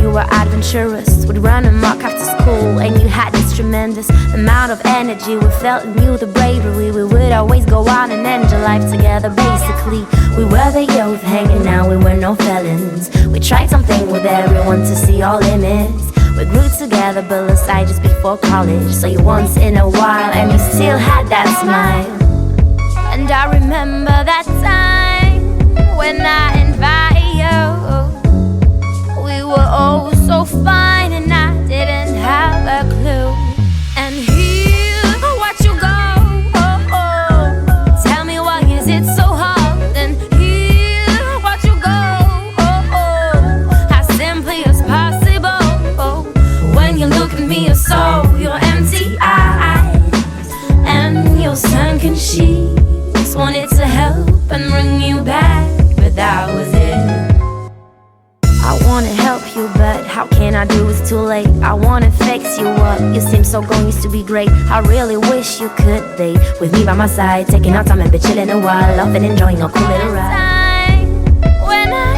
you were adventurous, would run amok after school, and you had this tremendous amount of energy. We felt in you the bravery. We would always go out and end your life together. Basically, we were the youth hanging out. We were no felons. We tried something with everyone to see our limits. We grew together, but aside just before college. So you once in a while, and you still had that smile. And I remember that time when I invited you. We were oh so fine, and I didn't have a clue. And here, watch you go. Tell me why is it so hard? And here, watch you go. As simply as possible. When you look at me, you saw your empty eyes and your sunken sheets. Wanted to help and bring you back, but that was it. I wanna help you, but how can I do? It's too late. I wanna fix you up. You seem so gone, used to be great. I really wish you could be with me by my side, taking our time and be chilling a while, laughing, enjoying a cool little ride. When I